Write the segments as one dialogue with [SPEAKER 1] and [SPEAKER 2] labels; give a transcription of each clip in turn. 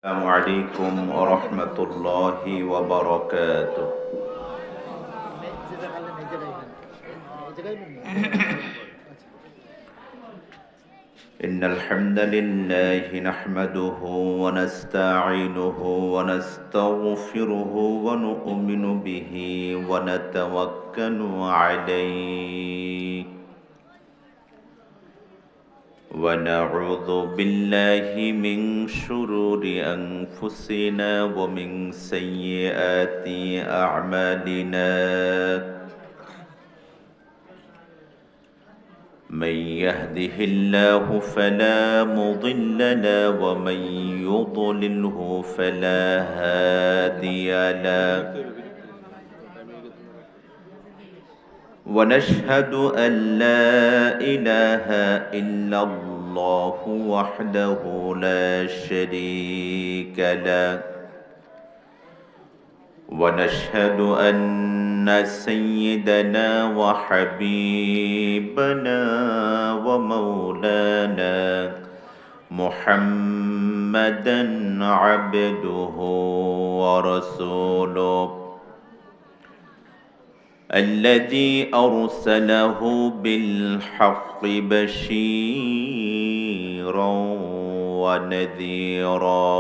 [SPEAKER 1] السلام عليكم ورحمة الله وبركاته. إن الحمد لله نحمده ونستعينه ونستغفره ونؤمن به ونتوكل عليه ونعوذ بالله من شرور أنفسنا ومن سيئات أعمالنا. من يهده الله فلا مضل له ومن يضلله فلا هادي له. ونشهد أن لا إله إلا الله وحده لا شريك له. ونشهد أن سيدنا وحبيبنا ومولانا محمدا عبده ورسوله الذي أرسله بالحق بشيرا ونذيرا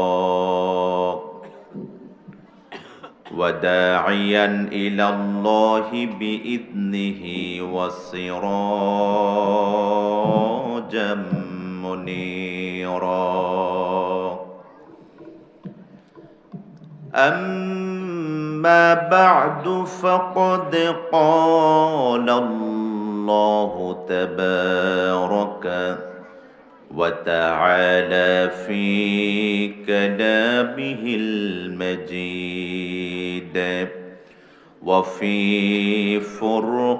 [SPEAKER 1] وداعيا إلى الله بإذنه وسراجا منيرا. أما بعد فقد قال الله تبارك وتعالى في كلامه المجيد وفي فرقانه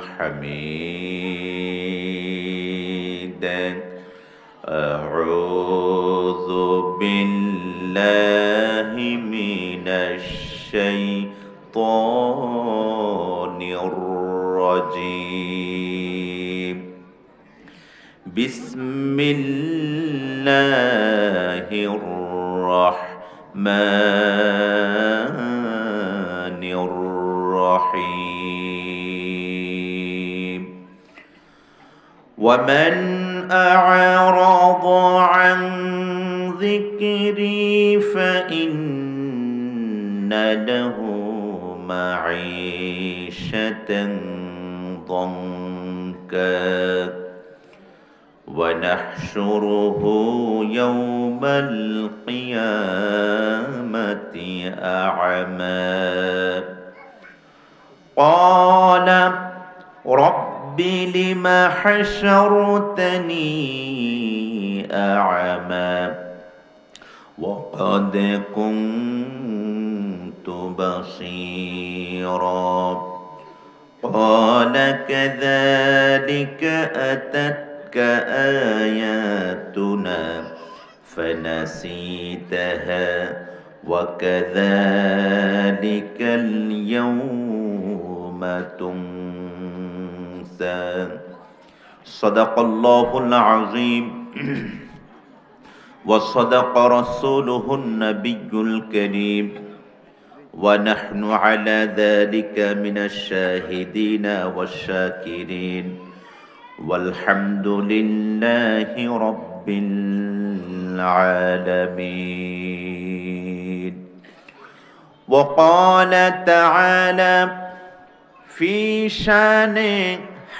[SPEAKER 1] الحميد. أعوذ بالله من الشيطان الرجيم. بسم الله الرحمن الرحيم. ومن أعرض عن ذكري فإن له معيشة ضنكا ونحشره يوم القيامة أعمى. قال رب لم حشرتني أعمى وقد كنت بصيرا. قال كذلك أتتك آياتنا فنسيتها وكذلك اليوم تنسى. صدق الله العظيم وصدق رسوله النبي الكريم ونحن على ذلك من الشاهدين والشاكرين والحمد لله رب العالمين. وقال تعالى في شان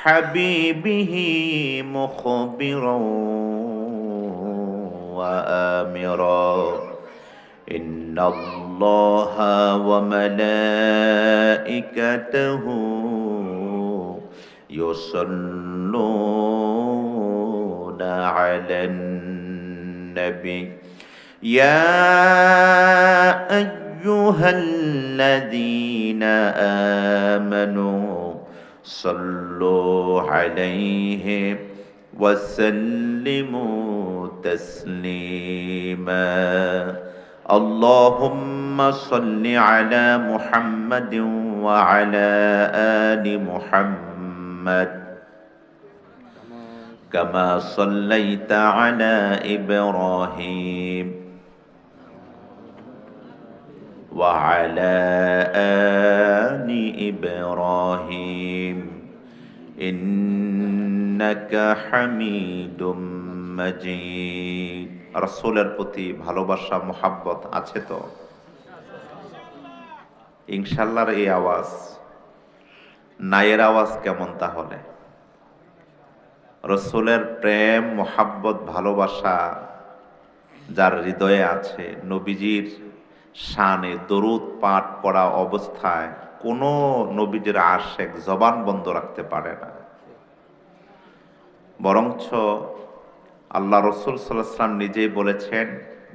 [SPEAKER 1] حبيبه مخبرا وآمرا إن الله وملائكته يصلون على النبي يا أيها الذين آمنوا صلوا عليه وسلموا تسليما. اللهم صل على محمد وعلى آل محمد كما صليت على إبراهيم وعلى آل إبراهيم إنك حميد مجيد রাসূলের প্রতি ভালোবাসা মোহাব্বত আছে তো? ইনশাআল্লাহর এই আওয়াজ, নায়ের আওয়াজ কেমন তাহলে? রাসূলের প্রেম মোহাব্বত ভালোবাসা যার হৃদয়ে আছে, নবীজির শানে দরুদ পাঠ করা অবস্থায় কোনো নবীজির আশিক জবান বন্ধ রাখতে পারে না। বরঞ্চ আল্লাহ রসুল সাল্লাল্লাহু আলাইহি ওয়াসাল্লাম নিজেই বলেছেন,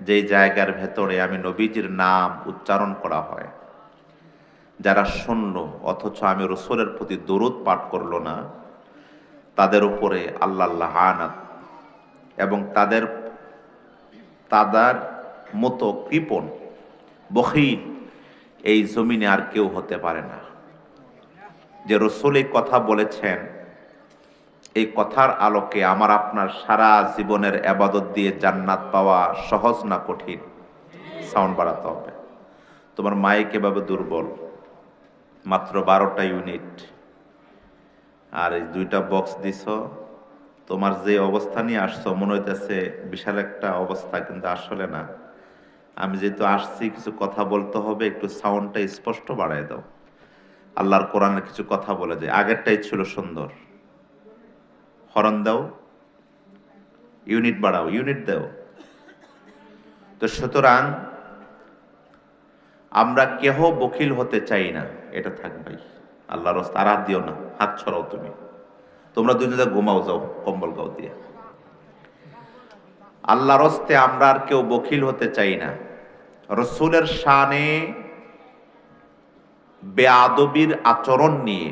[SPEAKER 1] যে জায়গার ভেতরে আমি নবীজির নাম উচ্চারণ করা হয়, যারা শুনল অথচ আমি রসুলের প্রতি দরুদ পাঠ করলো না, তাদের উপরে আল্লাহ লাআনাত, এবং তাদের মতো কৃপণ বখিল এই জমিনে আর কেউ হতে পারে না। যে রসুল এই কথা বলেছেন, এই কথার আলোকে আমার আপনার সারা জীবনের ইবাদত দিয়ে জান্নাত পাওয়া সহজ না কঠিন? সাউন্ড বাড়াতে হবে। তোমার মাইক এভাবে দুর্বল, মাত্র 12টা ইউনিট, আর এই 2টা বক্স দিছ। তোমার যে অবস্থা নিয়ে আসছো মনে হইতেছে বিশাল একটা অবস্থা, কিন্তু আসলে না। আমি যেহেতু আসছি, কিছু কথা বলতে হবে, একটু সাউন্ডটা স্পষ্ট বাড়াই দাও। আল্লাহর কোরআনের কিছু কথা বলে যায়, আগেরটাই ছিল সুন্দর। হরন দাও, ইউনিট বাড়াও, ইউনিট দাও। তো সুতরাং আমরা কেহ বখিল হতে চাই না, এটা থাকবেই। আল্লাহর রাস্তায় আর হাত দিও না, হাত ছড়াও। তোমরা দুজনে ঘুমাও, যাও কম্বল গাও দিয়ে। আল্লাহর রাস্তায় আমরা আর কেউ বখিল হতে চাই না। রসুলের শানে বেয়াদবির আচরণ নিয়ে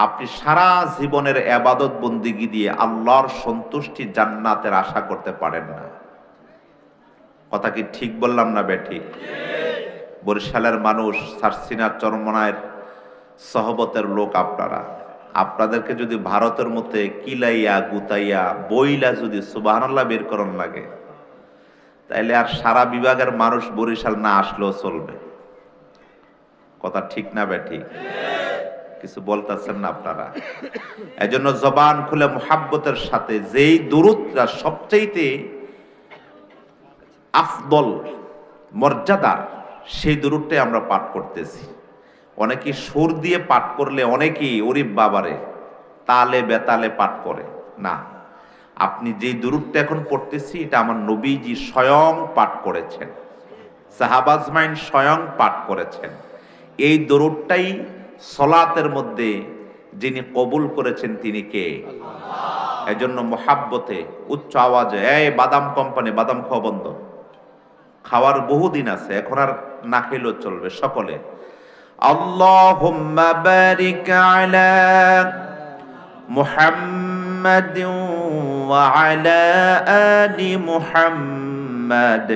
[SPEAKER 1] আপনি সারা জীবনের ইবাদত বন্দিগি দিয়ে আল্লাহর সন্তুষ্টি জান্নাতের আশা করতে পারেন না। কথা কি ঠিক বললাম না বেঠিক? বরিশালের মানুষ, সারসিনার চরমনায়ের সহবতের লোক আপনারা, আপনাদেরকে যদি ভারতের মধ্যে কিলাইয়া গুতাইয়া বইলা যদি সুবহানাল্লাহ বের করন লাগে, তাইলে আর সারা বিভাগের মানুষ বরিশাল না আসলেও চলবে। কথা ঠিক না বেঠিক? কিছু বলতেছেন না আপনারা? এজন্য জবান খুলে মুহাব্বতের সাথে যেই দুরূদটা সবচাইতে আফদল মর্যাদার, সেই দুরূদটাই আমরা পাঠ করতেছি। অনেকে সুর দিয়ে পাঠ করলে অনেকেই ওরে বাবারে তালে বেতালে পাঠ করে না। আপনি যেই দুরূদটা এখন পড়তেছি, এটা আমার নবীজি স্বয়ং পাঠ করেছেন, সাহাবা আজমাইন স্বয়ং পাঠ করেছেন। এই দরুদটাই সলাতের মধ্যে যিনি কবুল করেছেন তিনি কে? আল্লাহ। এজন্য মুহাব্বতে উচ্চ আওয়াজে, এই বাদাম কোম্পানি, বাদাম খাওয়া বন্ধ, খাওয়ার বহুদিন আছে, এখন আর না খেলেও চলবে। সকলে আল্লাহুম্মা বারিক আলা মুহাম্মাদিন ওয়া আলা আলি মুহাম্মাদ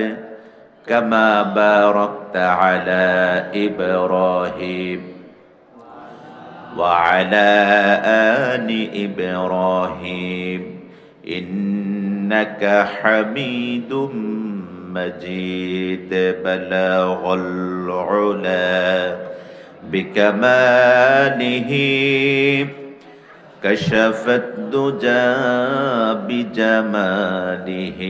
[SPEAKER 1] কামা বারাকতা আলা ইব্রাহিম ওয়া আলা আলি ইব্রাহিম ইন্নাকা হামিদুম مجيد بلغ العلا بكماله كشف الدجى بجماله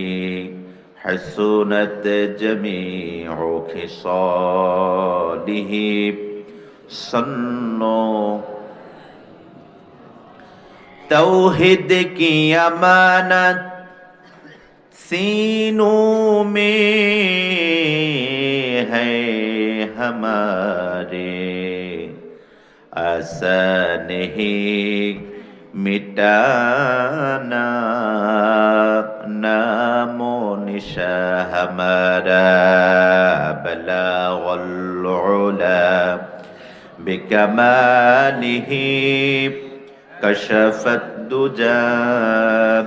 [SPEAKER 1] حسنت جميع خصاله صلوا توحید کی امانت सीनों में है हमारे, आसान नहीं मिटाना नामो निशा हमारा, बलागुल उला बिकमालिही कशफत दुजा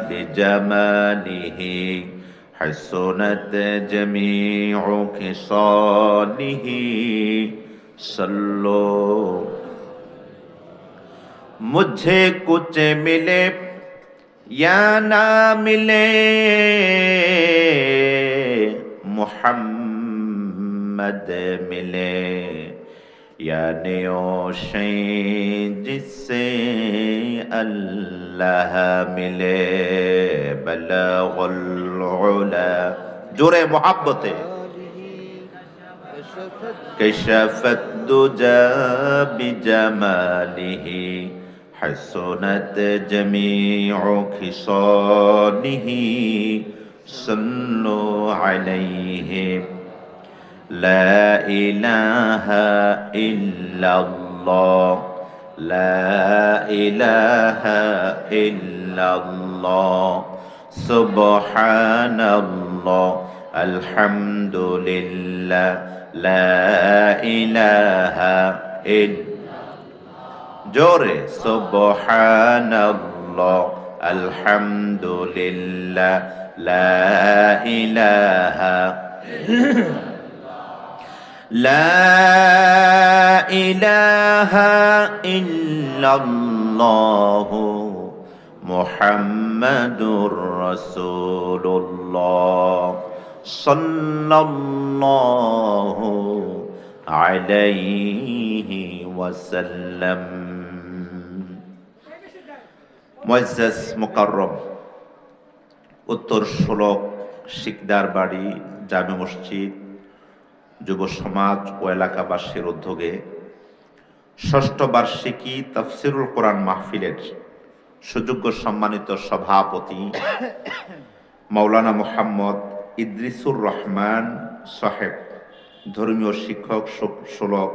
[SPEAKER 1] बिजमालिही हसनत जमीउ खिसालिही सल्लो। मुझे कुछ मिले या ना मिले मुहम्मद मिले, यानी ओ शै जिससे अल्लाह मिले, बलगुल उला जोरे मोहब्बते कशफत दुजा बिजमालिही, हसनत जमीउ खिसालिही, सल्लु अलैहि। ला इलाहा इल्लल्लाह, ला इलाहा इल्लल्लाह, सुबहानल्लाह, अल्हम्दुलिल्लाह, ला इलाहा इल्लल्लाह। जोरे सुबहानल्लाह, अल्हम्दुलिल्लाह, ला इलाहा ला इलाहा इल्लल्लाहु मुहम्मदुर रसूलुल्लाह, सल्लल्लाहु अलैहि वसल्लम। মুআজ্জাজ মুকাররম, উত্তর শোলক শিকদার বাড়ি জামে মসজিদ যুব সমাজ ও এলাকাবাসীর উদ্যোগে ষষ্ঠ বার্ষিকী তাফসিরুল কোরআন মাহফিলের সুযোগ্য সম্মানিত সভাপতি মাওলানা মুহাম্মদ ইদ্রিসুর রহমান সাহেব, ধর্মীয় শিক্ষক, শোলক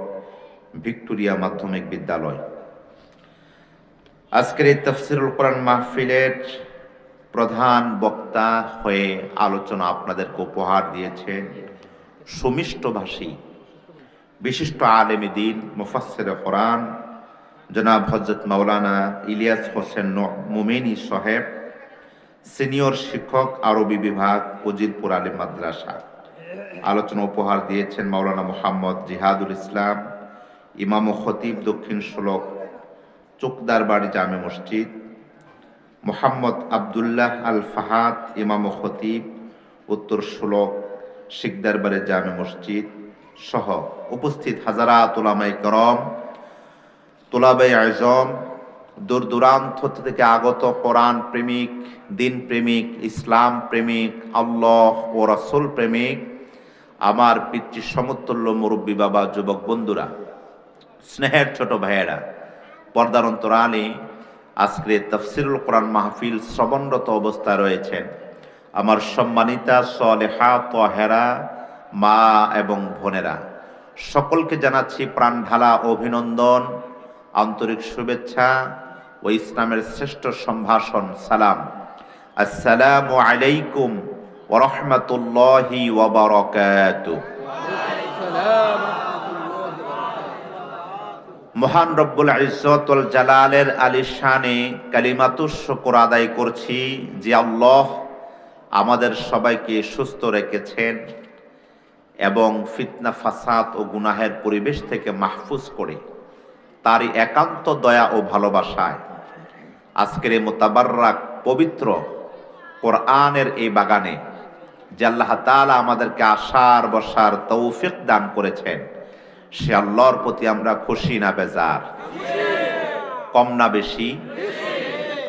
[SPEAKER 1] ভিক্টোরিয়া মাধ্যমিক বিদ্যালয়। আজকের এই তাফসিরুল কোরআন মাহফিলের প্রধান বক্তা হয়ে আলোচনা আপনাদেরকে উপহার দিয়েছেন সুমিষ্টভাষী বিশিষ্ট আলেমে দ্বীন মুফাসসিরে কোরআন জনাব হযরত মাওলানা ইলিয়াস হোসেন মোমেনী সাহেব, সিনিয়র শিক্ষক আরবি বিভাগ, উজিরপুর আলিম মাদ্রাসা। আলোচনা উপহার দিয়েছেন মাওলানা মুহাম্মদ জিহাদুল ইসলাম, ইমাম ও খতিব, দক্ষিণ শোলক চোকদার বাড়ি জামে মসজিদ, মুহাম্মদ আব্দুল্লাহ আল ফাহাদ, ইমাম ও খতিব, উত্তর শোলক শিকদার বাড়ি জামে মসজিদ সহ উপস্থিত হাজারাত উলামায়ে কেরাম, তুলাবে আজম, দূর দূরান্ত থেকে আগত কোরআন প্রেমিক, দিন প্রেমিক, ইসলাম প্রেমিক, আল্লাহ ও রাসূল প্রেমিক আমার পিতৃ সমতুল্য মুরব্বী বাবা, যুবক বন্ধুরা, স্নেহের ছোট ভাইয়েরা, পর্দার অন্তরালে আজকের তাফসিরুল কোরআন মাহফিল শ্রবণরত অবস্থায় রয়েছেন আমার সম্মানিতা সালেহা তাহেরা মা এবং বোনেরা, সকলকে জানাচ্ছি প্রাণ ঢালা অভিনন্দন, আন্তরিক শুভেচ্ছা ও ইসলামের শ্রেষ্ঠ সম্ভাষণ সালাম। আসসালামু আলাইকুম ওয়া রাহমাতুল্লাহি ওয়া বারাকাতুহু। মহান রব্বুল ইজ্জত ওয়াল জালালের আলিশানে কালিমাতুশ শুকর আদায় করছি যে আল্লাহ আমাদের সবাইকে সুস্থ রেখেছেন এবং ফিতনা, ফাসাদ ও গুনাহের পরিবেশ থেকে মাহফুজ করে তারই একান্ত দয়া ও ভালোবাসায় আজকের এই মুতাবাররাক পবিত্র কোরআনের এই বাগানে যে আল্লাহ তাআলা আমাদেরকে আসার বসার তৌফিক দান করেছেন, সে আল্লাহর প্রতি আমরা খুশি না বেজার? কম না বেশি?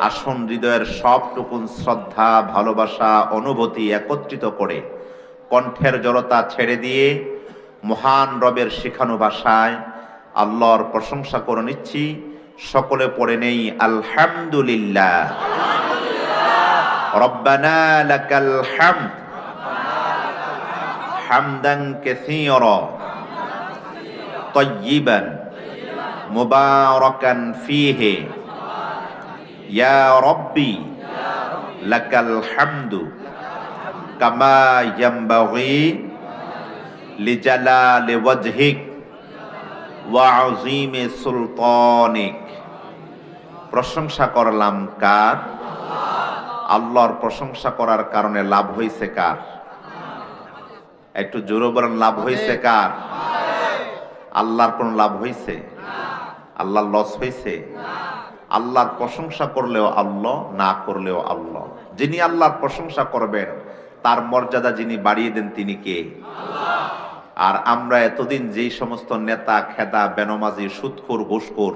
[SPEAKER 1] আসুন হৃদয়ের সবটুকুন শ্রদ্ধা, ভালোবাসা, অনুভূতি একত্রিত করে কণ্ঠের জড়তা ছেড়ে দিয়ে মহান রবের শিখানো ভাষায় আল্লাহর প্রশংসা করে নিচ্ছি। সকলে পড়ে নেই আলহামদুলিল্লাহ। রব্বানা লাকাল হামদ হামদান কাসীরা তাইয়িবান মুবারাকান ফীহি ইয়া রব্বি লাকাল হামদু কামা ইয়ানবাগি লিজালালি ওয়াজহিক ওয়া আযীমি সুলতানিক। প্রশংসা করলাম কার? আল্লাহর প্রশংসা করার কারণে লাভ হইছে কার? একটু জোরে বলেন, লাভ হইছে কার? আল্লাহর কোন লাভ হইছে? আল্লাহর লস হইছে? আল্লাহর প্রশংসা করলেও আল্লাহ, না করলেও আল্লাহ। যিনি আল্লাহর প্রশংসা করবেন তার মর্যাদা যিনি বাড়িয়ে দেন তিনি কে? আর আমরা এতদিন যেই সমস্ত নেতা খেদা বেনমাজি সুদখোর ঘুষখোর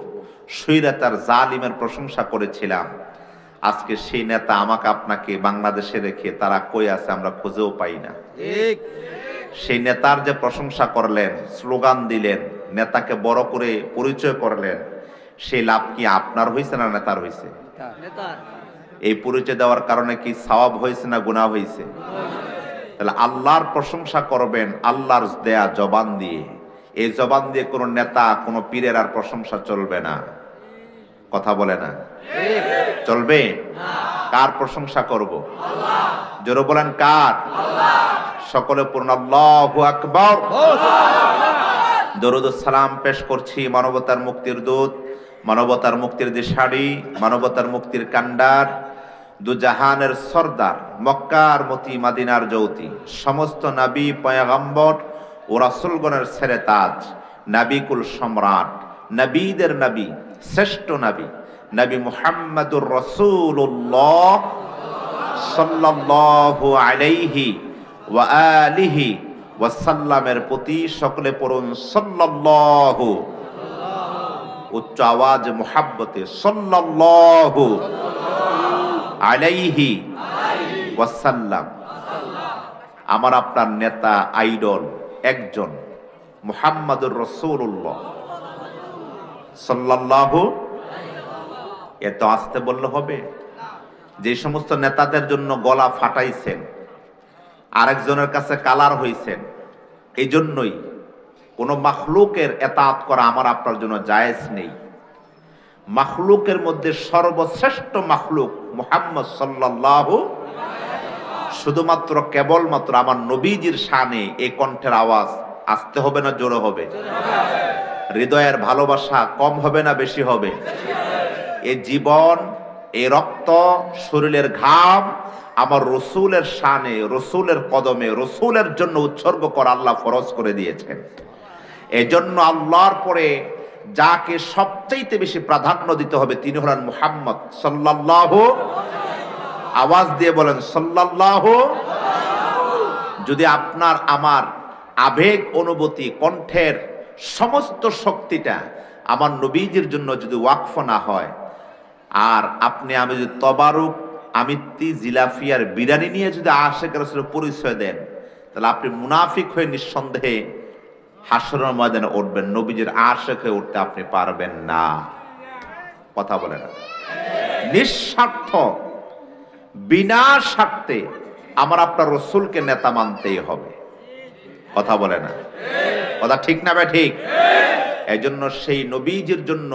[SPEAKER 1] স্বৈরাচার জালিমের প্রশংসা করেছিলাম, আজকে সেই নেতা আমাকে আপনাকে বাংলাদেশে রেখে তারা কই আছে আমরা খুঁজেও পাই না। সেই নেতার যে প্রশংসা করলেন, স্লোগান দিলেন, নেতাকে বড় করে পরিচয় করলেন, সেই লাভ কি আপনার হয়েছে না নেতার হয়েছে? এই পরিচয় দেওয়ার কারণে কি সওয়াব হয়েছে না গুনাহ হয়েছে? তাহলে আল্লাহর প্রশংসা করবেন আল্লাহর দেয়া জবান দিয়ে। এই জবান দিয়ে কোনো নেতা কোনো পীরের আর প্রশংসা চলবে না। কথা বলে না? চলবে? কার প্রশংসা করব? জোরে বলেন কার? সকলে পূর্ণ আল্লাহু আকবার। দরুদ ও সালাম পেশ করছি মানবতার মুক্তির দূত, মানবতার মুক্তির দিশারি, মানবতার মুক্তির কান্ডার, দুজাহানের সর্দার, মক্কার মতি মাদিনার জ্যোতি, সমস্ত নবী পয়গম্বর ও রাসূলগণের সেরে তাজ, নবিকুল সম্রাট, নবীদের নবী, শ্রেষ্ঠ নবী, নবী মুহাম্মদুর রাসূলুল্লাহ সাল্লাল্লাহু আলাইহি ওয়া আলিহি ওয়া সাল্লামের প্রতি সকলে পড়ুন সাল্লাল্লাহু, উচ্চ আওয়াজ মুহাব্বতে সাল্লাল্লাহু আলাইহি ওয়াসাল্লাম। আমার আপনার নেতা আইডল একজন, মুহাম্মাদুর রাসূলুল্লাহ সাল্লাল্লাহু। এত আস্তে বললে হবে? যে সমস্ত নেতাদের জন্য গলা ফাটাইছেন, আরেকজনের কাছে কালার হইছেন, এই জন্যই কোন মাখলুকের এতাত করা আমার আপনার জন্য জায়েজ নেই। মাখলুকের মধ্যে সর্বশ্রেষ্ঠ মাখলুক মুহাম্মদ সাল্লাল্লাহু, শুধুমাত্র কেবলমাত্র আমার নবীজির শানে এই কণ্ঠের আওয়াজ আসতে হবে না জোরে হবে? হৃদয়ের ভালোবাসা কম হবে না বেশি হবে? এই জীবন, এই রক্ত, শরীরের ঘাম আমার রসুলের শানে, রসুলের কদমে, রসুলের জন্য উৎসর্গ করা আল্লাহ ফরজ করে দিয়েছেন। এই জন্য আল্লাহর পরে যাকে সবচাইতে বেশি প্রাধান্য দিতে হবে তিনি হলেন মুহাম্মদ সাল্লাল্লাহু। আওয়াজ দিয়ে বলেন সাল্লাল্লাহু। যদি আপনার আমার আবেগ অনুভূতি কণ্ঠের সমস্ত শক্তিটা আমার নবীজির জন্য যদি ওয়াকফ না হয়, আর আপনি আমি যদি তবারুক আমিত্তি জিলাফিয়ার বিরানি নিয়ে যদি আশিক রাসূলের পরিচয় দেন, তাহলে আপনি মুনাফিক হয়ে নিঃসন্দেহে হাসরের ময়দানে উঠবেন, নবীজির আশিক হয়ে উঠতে আপনি পারবেন না। কথা বলে না? নিঃস্বার্থ বিনা স্বার্থে আমার আপনার রসুলকে নেতা মানতেই হবে। কথা বলে না? কথা ঠিক না বে ঠিক? এই জন্য সেই নবীজির জন্য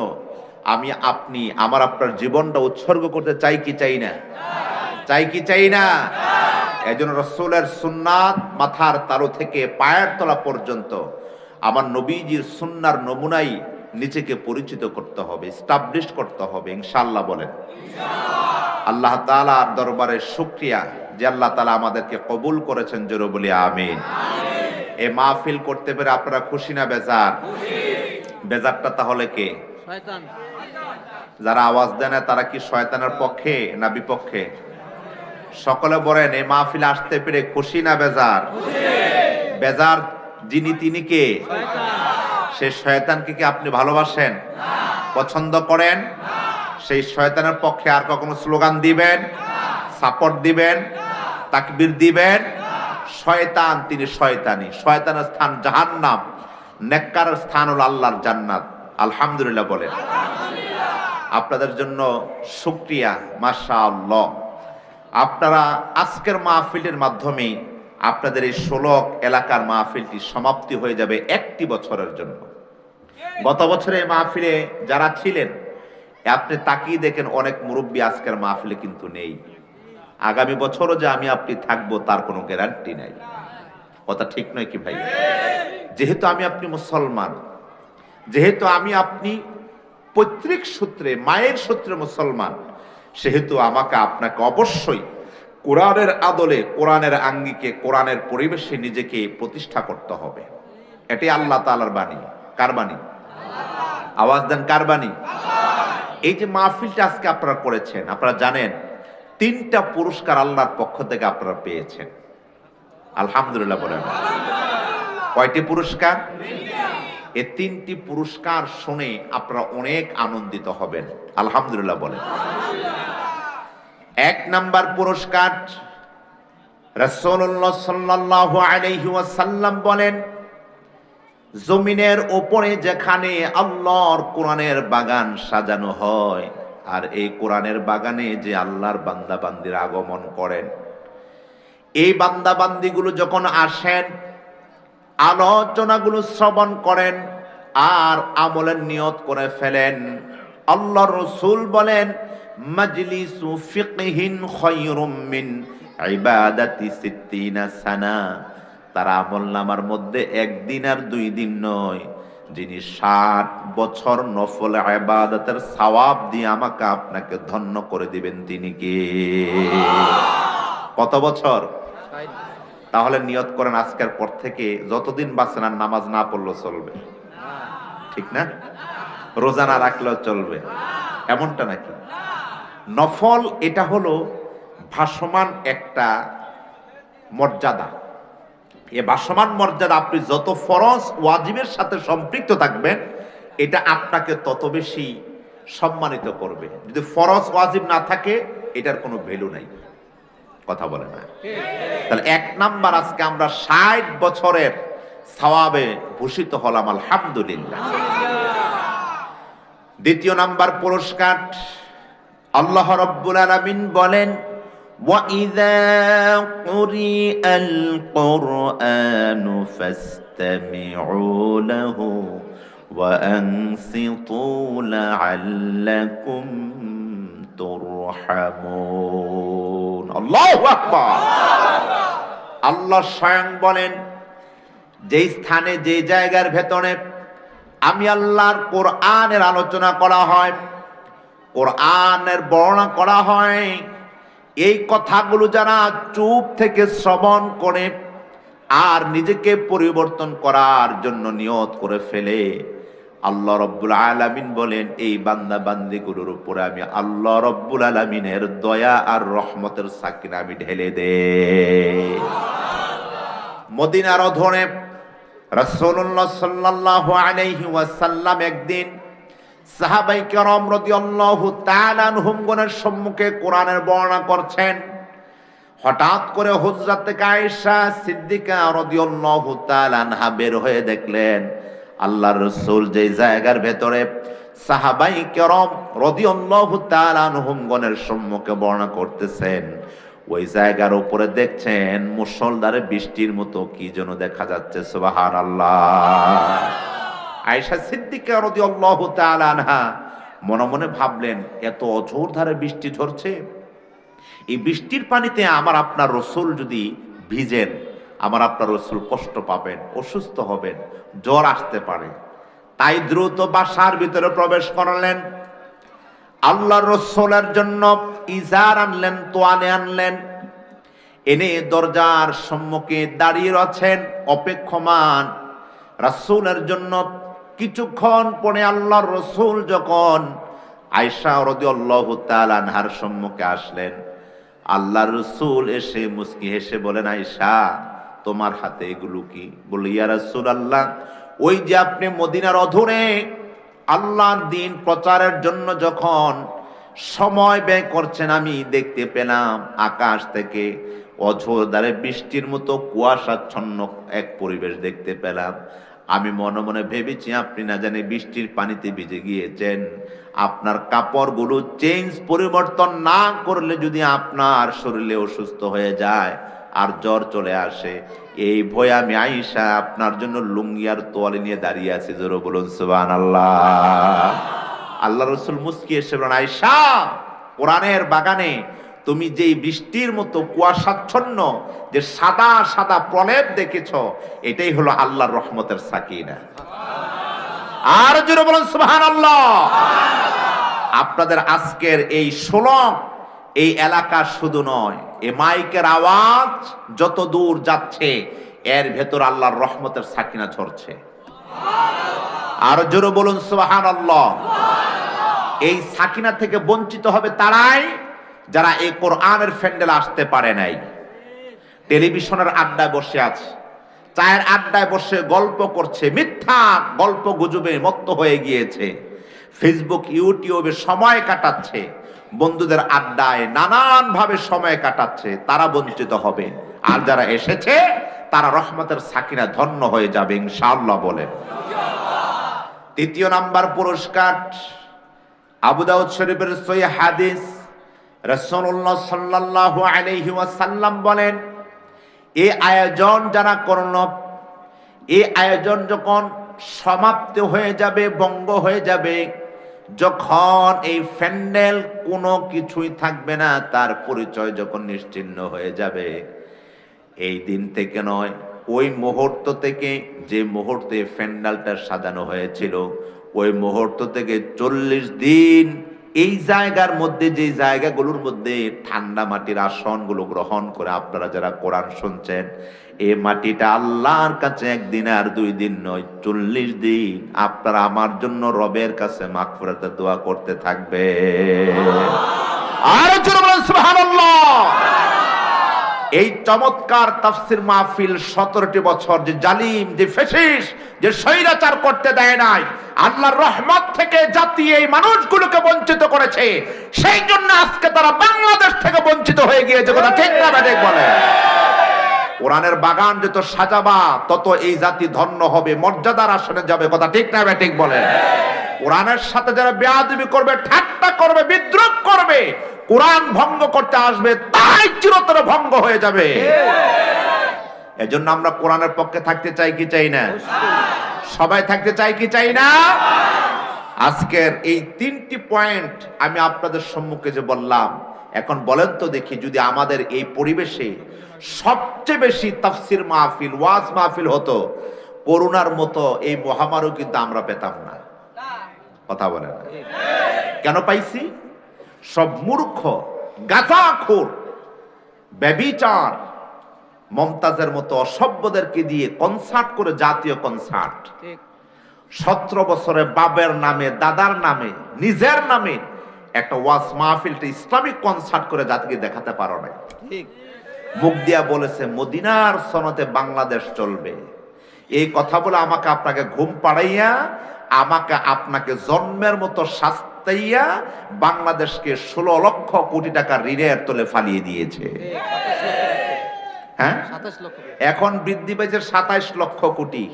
[SPEAKER 1] আমি আপনি আমার আপনার জীবনটা উৎসর্গ করতে চাই কি চাই না? চাই কি চাই না? এই জন্য রসুলের সুন্নাত মাথার তালু থেকে পায়ের তলা পর্যন্ত আমার নবীজির সুন্নার নমুনাই নিজেকে পরিচিত করতে হবে, এস্টাবলিশ করতে হবে। ইনশাআল্লাহ বলেন। আল্লাহ তাআলার দরবারে শুকরিয়া যে আল্লাহ তাআলা আমাদেরকে কবুল করেছেন, জোরে বলি আমিন। এই মাহফিল করতে পেরে আপনারা খুশি না বেজার? বেজারটা তাহলে কে? শয়তান। যারা আওয়াজ দেন তারা কি শয়তানের পক্ষে না বিপক্ষে? সকলে বলেন এই মাহফিলে আসতে পেরে খুশি না বেজার? বেজার যিনি তিনি কে? সেই শয়তানকে কি আপনি ভালোবাসেন, পছন্দ করেন? সেই শয়তানের পক্ষে আর কখনো স্লোগান দিবেন, সাপোর্ট দিবেন, তাকবীর দিবেন? শয়তান তিনি শয়তানি, শয়তানের স্থান জাহান্নাম, নেককারের স্থান হলো আল্লাহর জান্নাত। আলহামদুলিল্লাহ বলেন। আপনাদের জন্য শুকরিয়া, মাশাআল্লাহ। আপনারা আজকের মাহফিলের মাধ্যমে আপনাদের এই 16 এলাকার মাহফিলটি সমাপ্তি হয়ে যাবে একটি বছরের জন্য। গত বছরে এই মাহফিলে যারা ছিলেন আপনি তাকিয়ে দেখেন অনেক মুরব্বী আজকের মাহফিলে কিন্তু নেই। আগামী বছরও যে আমি আপনি থাকবো তার কোনো গ্যারান্টি নাই। কথা ঠিক নয় কি ভাই? যেহেতু আমি আপনি মুসলমান, যেহেতু আমি আপনি পৈতৃক সূত্রে মায়ের সূত্রে মুসলমান, সেহেতু আমাকে আপনাকে অবশ্যই কোরআনের আদলে, কোরআনের আঙ্গিকে, কোরআনের পরিবেশে নিজেকে প্রতিষ্ঠা করতে হবে। এটি আল্লাহ তাআলার বাণী। কার বাণী? আওয়াজ দেন, কার বাণী? এই যে মাহফিলটা আজকে আপনারা করেছেন, আপনারা জানেন 3টা পুরস্কার আল্লাহর পক্ষ থেকে আপনারা পেয়েছেন। আলহামদুলিল্লাহ বলেন। কয়টি পুরস্কার? এই 3টি পুরস্কার শুনে আপনারা অনেক আনন্দিত হবেন। আলহামদুলিল্লাহ বলেন। 1 নাম্বার পুরস্কার, রাসূলুল্লাহ সাল্লাল্লাহু আলাইহি ওয়াসাল্লাম বলেন, জমিনের উপরে যেখানে আল্লাহর কোরআনের বাগান সাজানো হয়, আর এই কোরআনের বাগানে যে আল্লাহর বান্দা বান্দিরা আগমন করেন, এই বান্দা বান্দিগুলো যখন আসেন, আলোচনাগুলো শ্রবণ করেন আর আমলের নিয়ত করে ফেলেন, আল্লাহর রাসূল বলেন, মাজলিসু ফিকহিন খায়রুম মিন ইবাদাতি 60 সানা। তার আমলনামার মধ্যে 1 দিন আর 2 দিন নয়, যিনি 60 বছর নফল ইবাদতের সওয়াব দিয়ে আমাকে আপনাকে ধন্য করে দিবেন, তিনি কে? কত বছর? তাহলে নিয়ত করেন আজকের পর থেকে যতদিন বাঁচেন আর নামাজ না পড়লেও চলবে, ঠিক না? রোজা না রাখলেও চলবে, এমনটা নাকি? নফল এটা হলো ভাসমান একটা মর্যাদা। এই ভাসমান মর্যাদা আপনি যত ফরজ ওয়াজিবের সাথে সম্পৃক্ত থাকবেন, এটা আপনাকে তত বেশি সম্মানিত করবে। যদি ফরজ ওয়াজিব না থাকে, এটার কোনো ভ্যালু নাই। কথা বলে না? তাহলে 1 নাম্বার, আজকে আমরা 60 বছরের সওয়াবে ভূষিত হলাম, আলহামদুলিল্লাহ। 2 নাম্বার পুরস্কার, আল্লাহ রাব্বুল আলামিন বলেন, وَإِذَا قُرِئَ الْقُرْآنُ فَاسْتَمِعُوا لَهُ وَأَنصِتُوا لَعَلَّكُمْ তুরহামুন। আল্লাহু আকবার। আল্লাহ স্বয়ং বলেন, যে স্থানে যে জায়গার ভেতরে আমি আল্লাহর কোরআনের আলোচনা করা হয়, কোরআনের বর্ণনা করা হয়, এই কথাগুলো যারা চুপ থেকে শ্রবণ করে আর নিজেকে পরিবর্তন করার জন্য নিয়ত করে ফেলে, আল্লাহ রব্বুল আলামিন বলেন, এই বান্দা বান্দিগুলোর উপরে আমি আল্লাহ রব্বুল আলামিনের দয়া আর রহমতের সাকিনা আমি ঢেলে দেই। মদিনার অধরে রাসূলুল্লাহ সাল্লাল্লাহু আলাইহি ওয়াসাল্লাম একদিন সাহাবায়ে কেরাম রাদিয়াল্লাহু তাআলা আনহুমগণের সম্মুখে কোরআনের বর্ণনা করছেন। হঠাৎ করে হুজরাত থেকে আয়েশা সিদ্দিকা রাদিয়াল্লাহু তাআলা আনহা বের হয়ে দেখলেন, আল্লাহর রাসূল যে জায়গার ভেতরে সাহাবায়ে কেরাম রাদিয়াল্লাহু তাআলা আনহুমগণের সম্মুখে বর্ণনা করতেছেন, ওই জায়গার উপরে দেখছেন মুষলধারে বৃষ্টির মতো কি যেন দেখা যাচ্ছে। সুবহানাল্লাহ। আয়েশা সিদ্দিকা রাদিয়াল্লাহু তাআলা আনহা মনে মনে ভাবলেন, এত অঝোর ধারে বৃষ্টি ঝরছে, এই বৃষ্টির পানিতে আমার আপনার রাসূল যদি ভিজেন, আমার আপনার রাসূল কষ্ট পাবেন, অসুস্থ হবেন, জ্বর আসতে পারে। তাই দ্রুত বাসার ভিতরে প্রবেশ করলেন। আল্লাহর রাসূলের জন্য ইজার আনলেন, তোয়ালে আনলেন, এনে দরজার সম্মুখে দাঁড়িয়ে আছেন অপেক্ষমান রাসূলের জন্য। কিছুক্ষণ পরে আল্লাহর রাসূল যখন আয়েশা রাদিয়াল্লাহু তাআলা আনহার সম্মুখে আসলেন, আল্লাহর রাসূল এসে মুস্কি হেসে বলেন, আয়েশা, তোমার হাতে এগুলো কি? বলল, ইয়া রাসূলুল্লাহ, ওই যে আপনি মদিনার অধরে আল্লাহর দ্বীন প্রচারের জন্য যখন সময় ব্যয় করছেন, আমি দেখতে পেলাম আকাশ থেকে অঝোরধারে বৃষ্টির মতো কুয়াশাচ্ছন্ন এক পরিবেশ দেখতে পেলাম। আমি মনে মনে ভেবেছি আপনি না জানি বৃষ্টির পানিতে ভিজে গিয়েছেন। আপনার কাপড়গুলো চেঞ্জ পরিবর্তন না করলে যদি আপনার শরীরে অসুস্থ হয়ে যায় আর জ্বর চলে আসে, এই ভয়ে আমি আয়েশা আপনার জন্য লুঙ্গি আর তোয়ালে নিয়ে দাঁড়িয়ে আছি। জোরে বলুন সুবহানাল্লাহ। আল্লাহ রাসূল মুস্কি এসে বলেন, আয়েশা, কোরআনের বাগানে তুমি যেই বৃষ্টির মতো কুয়াশাচ্ছন্ন যে সাদা সাদা প্রলেপ দেখেছ, এটাই হলো আল্লাহর রহমতের সাকিনা। আর জোরে বলুন সুবহানাল্লাহ। আপনাদের আজকের এই শোলক এই এলাকা শুধু নয়, এই মাইকের আওয়াজ যত দূর যাচ্ছে, এর ভেতর আল্লাহর রহমতের সাকিনা ঝরছে। আর জোরে বলুন সুবহানাল্লাহ। এই সাকিনা থেকে বঞ্চিত হবে তারাই যারা এই কোরআনের প্যান্ডেলে আসতে পারে নাই, টেলিভিশনের আড্ডায় বসে আছে, চায়ের আড্ডায় বসে গল্প করছে, মিথ্যা গল্প গুজবে মত্ত হয়ে গিয়েছে, ফেসবুক ইউটিউবে সময় কাটাচ্ছে, বন্ধুদের আড্ডায় নানান ভাবে সময় কাটাচ্ছে, তারা বঞ্চিত হবে। আর যারা এসেছে তারা রহমতের সাকিনা ধন্য হয়ে যাবে ইনশাআল্লাহ বলেন। তৃতীয় নাম্বার পুরস্কার, আবু দাউদ শরীফের সহিহ হাদিস, রাসূলুল্লাহ সাল্লাল্লাহু আলাইহি ওয়াসাল্লাম বলেন, এই আয়োজন যারা করলো, এই আয়োজন যখন সমাপ্ত হয়ে যাবে, ভঙ্গ হয়ে যাবে, যখন এই প্যান্ডেল কোনো কিছুই থাকবে না, তার পরিচয় যখন নিশ্চিহ্ন হয়ে যাবে, এই দিন থেকে নয়, ওই মুহূর্ত থেকে, যে মুহূর্তে প্যান্ডেলটা সাজানো হয়েছিল, ওই মুহূর্ত থেকে 40 দিন এই জায়গার মধ্যে, যে জায়গাগুলোর মধ্যে ঠান্ডা মাটির আসনগুলো গ্রহণ করে আপনারা যারা কোরআন শুনছেন, এই মাটিটা আল্লাহর কাছে একদিন আর 2 দিন নয়, 40 দিন আপনারা আমার জন্য রবের কাছে মাগফিরাতের দোয়া করতে থাকবে। আর জোরে বলেন সুবহানাল্লাহ। এই চমৎকার তাফসীর মাহফিল 17টি বছর যে জালিম, যে ফ্যাসিস্ট, যে স্বৈরাচার করতে দেয় নাই, আল্লাহর রহমত থেকে জাতি এই মানুষগুলোকে বঞ্চিত করেছে, সেই জন্য আজকে তারা বাংলাদেশ থেকে বঞ্চিত হয়ে গিয়েছে। কথা ঠিক না বেঠিক বলে? কোরআনের বাগান যত সাজাবা তত এই জাতি ধন্য হবে, মর্যাদার আসনে যাবে। কথা ঠিক না বেঠিক বলে? কোরআনের সাথে যারা বেয়াদবি করবে, ঠাট্টা করবে, বিদ্রোহ করবে, কোরআন ভঙ্গ করতে আসবে, তাই চিরতরে ভঙ্গ হয়ে যাবে। এজন্য আমরা কোরআনের পক্ষে থাকতে চাই কি চাই না? সবাই থাকতে চাই কি চাই না? আজকের এই 3টি পয়েন্ট আমি আপনাদের সম্মুখে যে বললাম, এখন বলেন তো দেখি, যদি আমাদের এই পরিবেশে সবচেয়ে বেশি তাফসীর মাহফিল, ওয়াজ মাহফিল হতো, করোনার মতো এই মহামারী কিন্তু আমরা পেতাম না। কথা বলেন কেন পাইছি? সব মূর্খ, গাঁজাখোর, ব্যভিচার, মমতাজের মতো অসভ্যদেরকে দিয়ে কনসার্ট করে, জাতীয় কনসার্ট, 17 বছরে বাবের নামে, দাদার নামে, নিজের নামে একটা ওয়াজ মাহফিলটা ইসলামিক কনসার্ট করে জাতিকে দেখাতে পারো না। মুখ দিয়া বলেছে মদিনার সনদে বাংলাদেশ চলবে, এই কথা বলে আমাকে আপনাকে ঘুম পাড়াইয়া, আমাকে আপনাকে জন্মের মতো শাস্তাইয়া বাংলাদেশকে 16 লক্ষ কোটি টাকা ঋণের তলে ফালিয়ে দিয়েছে। হ্যাঁ, এখন বৃদ্ধি পেয়েছে 27 লক্ষ কোটি।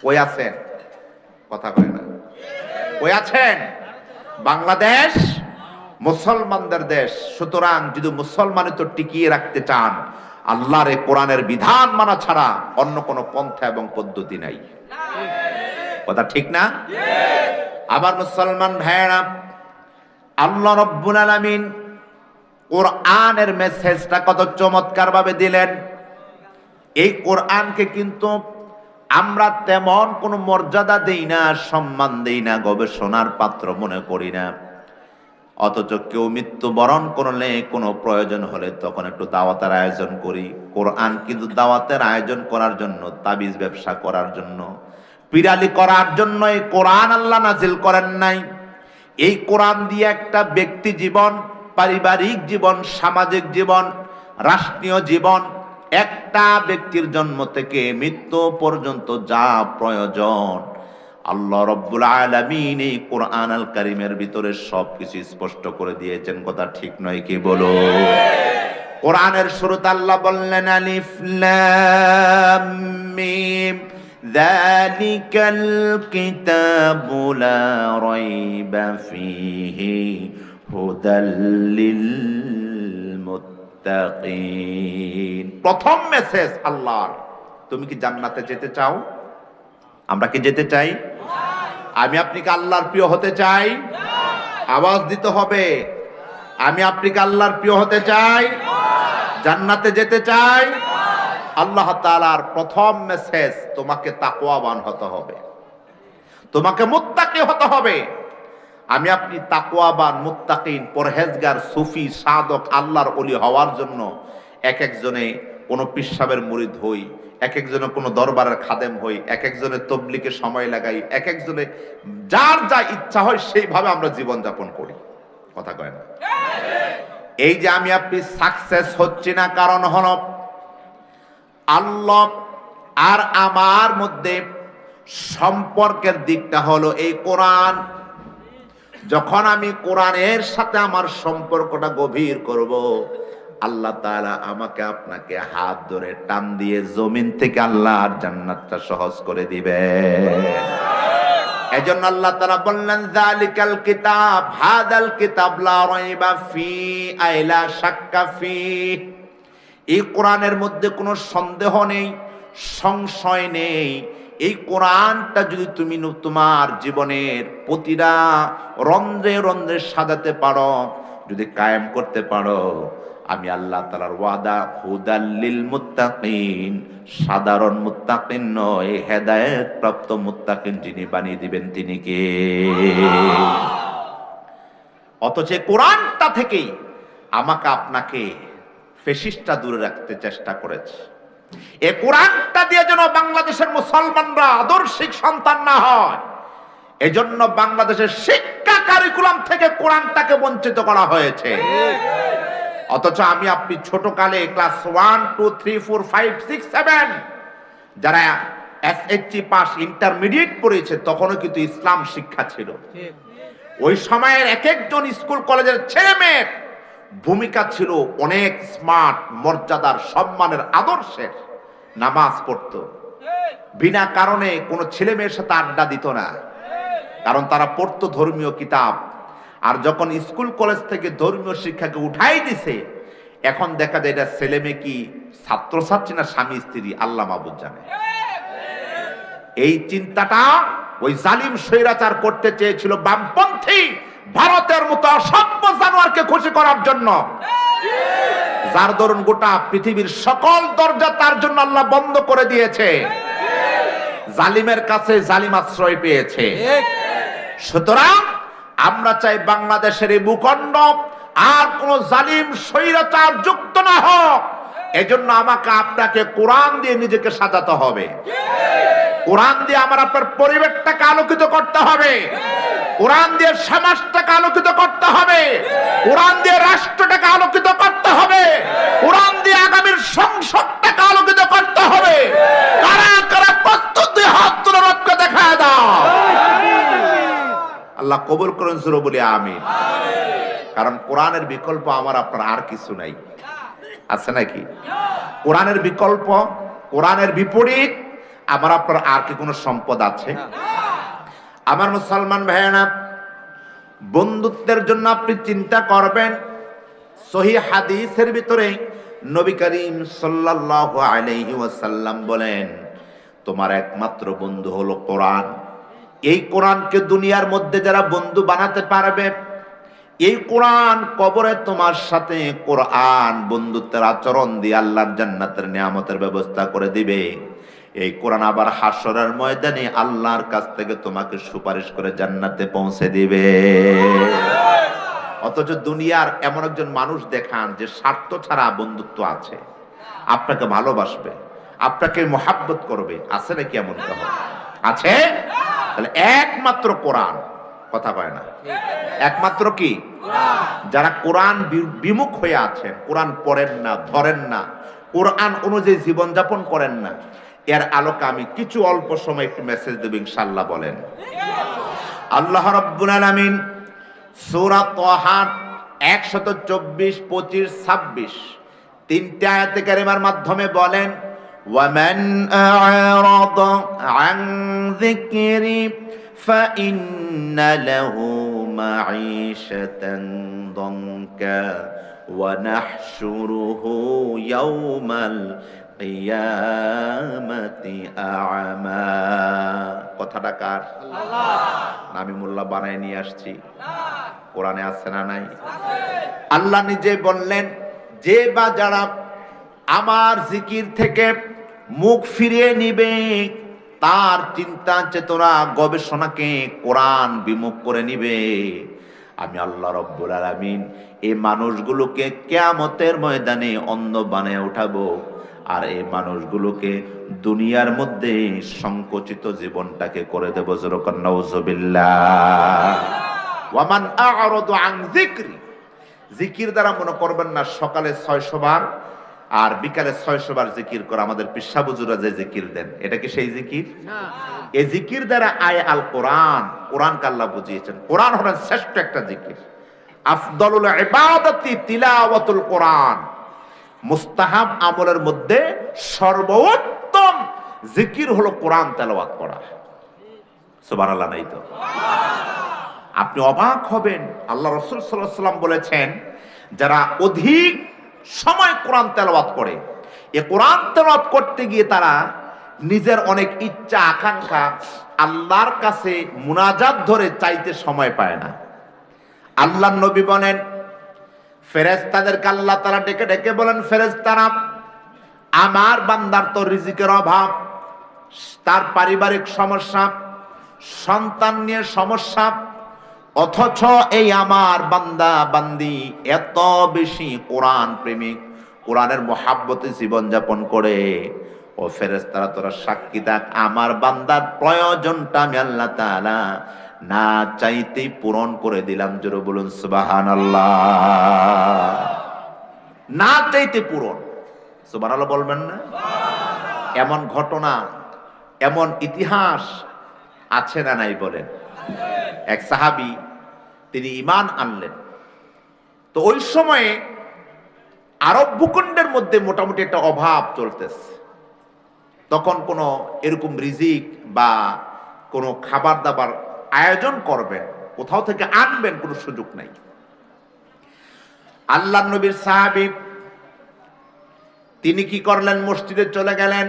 [SPEAKER 1] কই আছেন? কথা কয় না। কই আছেন? বাংলাদেশ মুসলমানদের দেশ, সুতরাং যদি মুসলমানিত্ব টিকিয়ে রাখতে চান, আল্লাহর এই কোরআনের বিধান মানা ছাড়া অন্য কোনো পন্থা এবং পদ্ধতি নাই। কথা ঠিক না? আবার মুসলমান ভাইয়েরা, আল্লাহ রাব্বুল আলামিন কোরআনের মেসেজটা কত চমৎকার ভাবে দিলেন। এই কোরআনকে কিন্তু আমরা তেমন কোনো মর্যাদা দেই না, সম্মান দেই না, গবেষণার পাত্র মনে করি না। অথচ কেউ মৃত্যুবরণ করলে, কোনো প্রয়োজন হলে তখন একটু দাওয়াতের আয়োজন করি। কোরআন কিন্তু দাওয়াতের আয়োজন করার জন্য, তাবিজ ব্যবসা করার জন্য, পিরালি করার জন্য এই কোরআন আল্লাহ নাজিল করেন নাই। এই কোরআন দিয়ে একটা ব্যক্তি জীবন, পারিবারিক জীবন, সামাজিক জীবন, রাষ্ট্রীয় জীবন, একটা ব্যক্তির জন্ম থেকে মৃত্যু পর্যন্ত যা প্রয়োজন আল্লাহ রাব্বুল আলামিন এই কোরআন আল কারীমের ভিতরে সবকিছু স্পষ্ট করে দিয়েছেন। কথা ঠিক নয় কি বলো? কোরআনের শুরুতে আল্লাহ বললেন আলিফ লাম মিম যালিকাল কিতাবু লা রাইবা ফীহি হুদাল লিল মুত্তাকিন। প্রথম মেসেজ আল্লাহর, তুমি কি জান্নাতে যেতে চাও? আমরা কি যেতে চাই? আমি আপনি কি আল্লাহর প্রিয় হতে চাই? আওয়াজ দিতে হবে। আমি আপনি কি আল্লাহর প্রিয় হতে চাই? জান্নাতে যেতে চাই? আল্লাহ তাআলার প্রথম মেসেজ, তোমাকে তাকওয়াবান হতে হবে, তোমাকে মুত্তাকি হতে হবে। আমি আপনি তাকওয়াবান, মুত্তাকিন, পরহেজগার, সুফি, সাধক, আল্লাহর ওলি হওয়ার জন্য এক একজনে কোনো পিসাবের মুরিদ হই, এক একজনে কোনো দরবারের খাদেম হই, এক একজনের তবলিগে সময় লাগাই, এক একজনে যার যা ইচ্ছা হয় সেইভাবে আমরা জীবনযাপন করি। কথা কয় না? এই যে আমি আপনি সাকসেস হচ্ছি না, কারণ হলো আল্লাহ আর আমার মধ্যে সম্পর্কের দিকটা হলো এই কোরআন। যখন আমি কোরআনের সাথে আমার সম্পর্কটা গভীর করব, আল্লাহ তাআলা আমাকে আপনাকে হাত ধরে টান দিয়ে জমিন থেকে আল্লাহর জান্নাতটা সহজ করে দিবে। এজন্য আল্লাহ তাআলা বললেন, যালিকাল কিতাব, হাদাল কিতাব লা রাইবা ফি আইলা শাক্কা ফি। এই কোরআনের মধ্যে কোনো সন্দেহ নেই, সংশয় নেই। এই কোরআনটা যদি তুমি তোমার জীবনের প্রতিটা রন্ধ্রে রন্ধ্রে সাজাতে পারো, যদি কায়েম করতে পারো, আমি আল্লাহ তাআলার ওয়াদা হুদাল লিল মুত্তাকিন, সাধারণ মুত্তাকিন নয়, হেদায়েত প্রাপ্ত মুত্তাকিন যিনি বানিয়ে দিবেন তিনি কে? অথচ কোরআনটা থেকেই আমাকে আপনাকে ফেসিস্টটা দূরে রাখতে চেষ্টা করেছে। এই কোরআনটা দিয়ে যেন বাংলাদেশের মুসলমানরা আদর্শিক সন্তান না হয়, এজন্য বাংলাদেশের শিক্ষা কারিকুলাম থেকে কোরআনটাকে বঞ্চিত করা হয়েছে। অথচ আমি আপনি ছোটকালে ক্লাস 1, 2, 3, 4, 5, 6, 7 যারা এসএসসি পাস, ইন্টারমিডিয়েট পড়েছে, তখনও কিন্তু ইসলাম শিক্ষা ছিল। ওই সময়ের এক একজন স্কুল কলেজের ছেলে মেয়ের ভূমিকা ছিল অনেক স্মার্ট, মর্যাদার, সম্মানের, আদর্শের। নামাজ পড়তো, বিনা কারণে কোনো ছেলে মেয়ের সাথে আড্ডা দিত না, কারণ তারা পড়তো ধর্মীয় কিতাব। আর যখন স্কুল কলেজ থেকে ধর্মীয় শিক্ষাকে উঠাই দিছে, এখন দেখা যায় এটা ছেলে মেয়ে কি ছাত্রছাত্রী না স্বামী স্ত্রী, আল্লাহ মাবুদ জানে। এই চিন্তাটা ওই জালিম স্বৈরাচার করতে চেয়েছিল বামপন্থী ভারতের মতো অসভ্য জানোয়ারকে খুশি করার জন্য, যার দরুন গোটা পৃথিবীর সকল দরজা তার জন্য আল্লাহ বন্ধ করে দিয়েছে। জালিমের কাছে জালিম আশ্রয় পেয়েছে। সুতরাং আমরা চাই বাংলাদেশের এই ভূখণ্ড আর কোন জালিম স্বৈরাচার যুক্ত না হোক। এজন্য আমাকে আপনাকে কোরআন দিয়ে নিজেকে সাজাতে হবে। কোরআন দিয়ে আমার আপনার পরিবেশটাকে আলোকিত করতে হবে। কোরআন দিয়ে সমাজটাকে আলোকিত করতে হবে। কোরআন দিয়ে রাষ্ট্রটাকে আলোকিত করতে হবে। কোরআন দিয়ে আগামীর সংসদটাকে আলোকিত করতে হবে। কারা কারা প্রস্তুত, হাত তুলে রবকে দেখায় দাও। আল্লাহ কবুল করুন, জোরে বলি আমিন। কারণ কোরআনের বিকল্প আমার আপনার আর কিছু নাই, আছে নাকি? কোরআনের বিকল্প, কোরআনের বিপরীত আমার আপনার আর কি কোনো সম্পদ আছে? আমার মুসলমান ভাইয়েরা, বন্ধুত্বের জন্য আপনি চিন্তা করবেন। সহিহ হাদিসের ভিতরে নবী করিম সাল্লাল্লাহু আলাইহি ওয়াসাল্লাম বলেন, তোমার একমাত্র বন্ধু হলো কোরআন। এই কোরআনকে দুনিয়ার মধ্যে যারা বন্ধু বানাতে পারবে, এই কোরআন কবরে তোমার সাথে কোরআন বন্ধুত্বের আচরণ দিয়ে আল্লাহর জান্নাতের নিয়ামতের ব্যবস্থা করে দিবে। এই কোরআন আবার হাসরের ময়দানে আল্লাহর কাছ থেকে তোমাকে সুপারিশ করে জান্নাতে পৌঁছে দিবে। অথচ দুনিয়ার এমন একজন মানুষ দেখান যে স্বার্থ ছাড়া বন্ধুত্ব আছে, আপনাকে ভালোবাসবে, আপনাকে মহাব্বত করবে, আছে নাকি এমন কেমন? আছে? তাহলে একমাত্র কোরআন, কথা কয় না, একমাত্র কি? যারা কোরআন বিমুখ হয়ে আছেন, কোরআন পড়েন না, ধরেন না, কোরআন অনুযায়ী জীবনযাপন করেন না, এর আলোকে আমি কিছু অল্প সময় একটু মেসেজ দেব ইনশাআল্লাহ। বলেন। আল্লাহ রাব্বুল আলামিন সূরা তাহা 124, 25, 26 তিনটি আয়াতে কারিমার মাধ্যমে বলেন, ওয়ামান আ'রাদা আন যিকরি ফাইন্না লাহু মাঈশাতান দানকা ওয়া নাহশুরুহু ইয়াওমাল কিয়ামাতি আ'মা। কথাটা কার? আল্লাহ। আমি মোল্লা বানায় নিয়ে আসছি? কোরআনে আছে না নাই? আল্লাহ নিজে বললেন, যে বা যারা আমার জিকির থেকে মুখ ফিরিয়ে নিবে, তার চিন্তা চেতনা গবেষণাকে কোরআন বিমুখ করে নিবে, আমি আল্লাহ রাব্বুল আলামিন এই মানুষগুলোকে কিয়ামতের ময়দানে অন্ধ বানায় উঠাবো। আর এই মানুষগুলোকে দুনিয়ার মধ্যে সংকুচিত জীবনটাকে করে দেব। যরকান নাউযুবিল্লাহ। ওয়ামান আ'রাদু আন যিকরি, জিকির দ্বারা মনে করবেন না সকালে 600 বার আর বিকালে 600 বার জিকির করা। আমাদের পিসা বুজুরা যে জিকির দেন, এটা কি সেই জিকির? না। এই জিকির দ্বারা আয় আল কোরআন, কোরআনকে আল্লাহ বুঝিয়েছেন। কোরআন হলো শ্রেষ্ঠ একটা জিকির। আফদলুল ইবাদাতি তিলাওয়াতুল কোরআন, মুস্তাহাব আমলের মধ্যে সর্বোত্তম জিকির হলো কোরআন তেলাওয়াত করা। সুবহানাল্লাহ নাই তো? আপনি অবাক হবেন, আল্লাহ রাসূল সাল্লাল্লাহু আলাইহি ওয়াসাল্লাম বলেছেন, যারা অধিক সময় কোরআন তেলাওয়াত করে, এই কোরআন তেলাওয়াত করতে গিয়ে তারা নিজের অনেক ইচ্ছা আকাঙ্ক্ষা আল্লাহর কাছে মুনাজাত ধরে চাইতে সময় পায় না। আল্লাহর নবী বলেন, ফেরেশতাদেরকে আল্লাহ তাআলা ডেকে ডেকে বলেন, ফেরেশতারা, আমার বান্দার তো রিজিকের অভাব, তার পারিবারিক সমস্যা, সন্তান নিয়ে সমস্যা, অথচ এই আমার বান্দা বান্দি এত বেশি কোরআন প্রেমিক, কোরআনের মহাব্বতে জীবন যাপন করে। ও ফেরেশতারা, তোরা সাক্ষী থাক, আমার বান্দার প্রয়োজনটা আমি আল্লাহ তাআলা না চাইতেই পূরণ করে দিলাম। জোরে বলুন সুবহানাল্লাহ। না চাইতে পূরণ। সুবহানাল্লাহ বলবেন না? এমন ঘটনা, এমন ইতিহাস আছে না নাই বলেন? এক সাহাবী, তিনি ঈমান আনলেন। তো ওই সময়ে আরব ভূখণ্ডের মধ্যে মোটামুটি একটা অভাব চলতেছে। তখন কোনো এরকম রিজিক বা কোনো খাবার দাবার আয়োজন করবেন, কোথাও থেকে আনবেন, কোনো সুযোগ নাই। আল্লাহর নবীর সাহাবী তিনি কি করলেন? মসজিদে চলে গেলেন।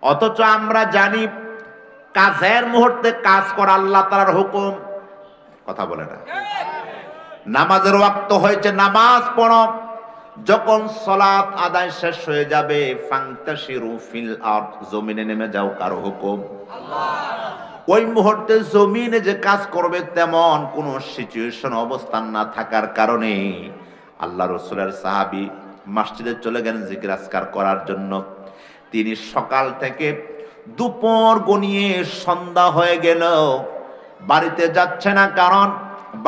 [SPEAKER 1] অথচ আমরা জানি কাজের মুহূর্তে কাজ করা আল্লাহ তাআলার হুকুম। কথা বলে না? নামাজের ওয়াক্ত হয়েছে, নামাজ পড়ো। যখন সালাত আদায় শেষ হয়ে যাবে, ফান্তাশিরু ফিল আরদ, জমিনে নেমে যাও, কার হুকুম? আল্লাহ। ওই মুহূর্তে জমিনে যে কাজ করবে তেমন কোন সিচুয়েশন, অবস্থান না থাকার কারণে আল্লাহ রাসূলের সাহাবী মসজিদে চলে গেলেন জিকির আজকার করার জন্য। তিনি সকাল থেকে দুপুর গনিয়ে সন্ধ্যা হয়ে গেল, বাড়িতে যাচ্ছে না। কারণ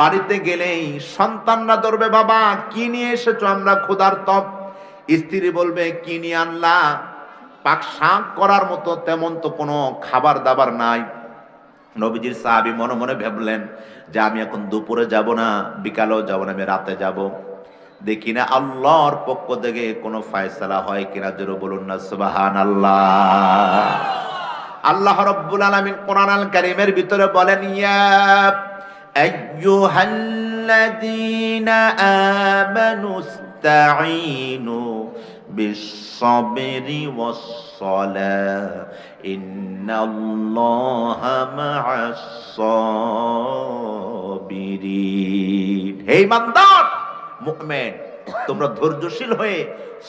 [SPEAKER 1] বাড়িতে গেলেই সন্তানরা ধরবে, বাবা কি নিয়ে এসেছো, আমরা ক্ষুধার্ত। স্ত্রী বলবে, কি নিয়ে আনলা? পাক শাক করার মতো তেমন তো কোনো খাবার দাবার নাই। নবীজির সাহাবী মনে মনে ভাবলেন যে আমি এখন দুপুরে যাব না, বিকালেও যাব না, আমি রাতে যাব। দেখি না আল্লাহর পক্ষ থেকে কোনো ফয়সালা হয় কিনা। জোরে বলুন না সুবহানাল্লাহ। আল্লাহ রাব্বুল আলামিন কোরআন আল কারীমের ভিতরে বলেন, ইয়া আইয়ুহাল্লাযীনা আমানুস্তাঈনু বিস-সাবরি ওয়াস-সালাহ ইন্নাল্লাহা মা'আস-সাবিরিন। হে ঈমানদার মুমিন, তোমরা ধৈর্যশীল হয়ে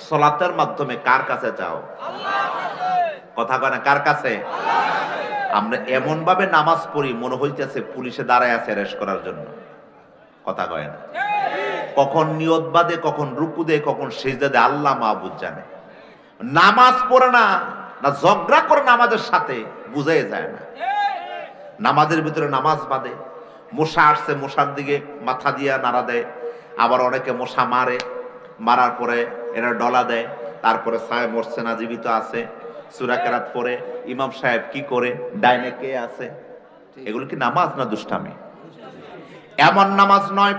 [SPEAKER 1] সালাতের মাধ্যমে কার কাছে যাও? আল্লাহর কাছে। কথা কয় না, কার কাছে? আল্লাহর কাছে। আমরা এমন ভাবে নামাজ পড়ি মনে হইতেছে পুলিশে দাঁড়ায় আছে অ্যারেস্ট করার জন্য। কথা কয় না? কখন নিয়ত বাদে, কখন রুকু দেয়, কখন সিজদা দেয়, আল্লাহ মাহবুব জানে। নামাজ পড়ে না, না ঝগড়া করে নামাজের সাথে, বুঝাই যায় না। নামাজের ভিতরে নামাজ বাদে, মশা আসছে মশার দিকে মাথা দিয়া নাড়া দেয়। আবার অনেকে মশা মারে, মারার পরে এরা ডলা দেয়, তারপরে সাহেব মরছে না জীবিত আছে, সূরা কেরাত পড়ে, ইমাম সাহেব কি করে, ডাইনে কে আছে। এগুলো কি নামাজ না দুষ্টামি? এমন নামাজ নয়।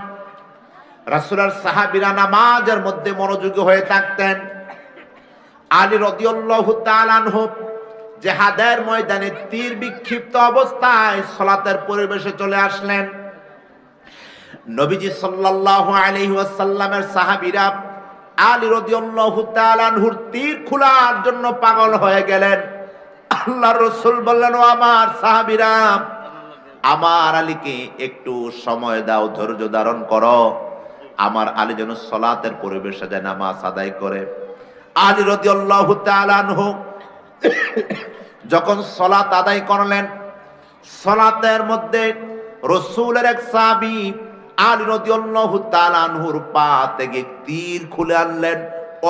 [SPEAKER 1] রাসূলের সাহাবীরা নামাজের মধ্যে মনোযোগী হয়ে থাকতেন। আলী রাদিয়াল্লাহু তাআলা আনহু জিহাদের ময়দানে তীর বিক্ষিপ্ত অবস্থায় সালাতের পরিবেশে চলে আসলেন। নবীজি সাল্লাল্লাহু আলাইহি ওয়াসাল্লামের সাহাবীরা আলী রাদিয়াল্লাহু তাআলা আনহুর তীর খোলার জন্য পাগল হয়ে গেলেন। আল্লাহর রাসূল বললেন, ও আমার সাহাবীরা, আমার আলীকে একটু সময় দাও, ধৈর্য ধারণ করো, আমার আলী যেন সালাতের পরিবেশে যায় নামাজ আদায় করে। আলী রাদিয়াল্লাহু তাআলা আনহু যখন সালাত আদায় করলেন, সালাতের মধ্যে রাসূলের এক সাহাবী আলী রাদিয়াল্লাহু তাআলা আনহুর পা থেকে তীর খুলে আনলেন,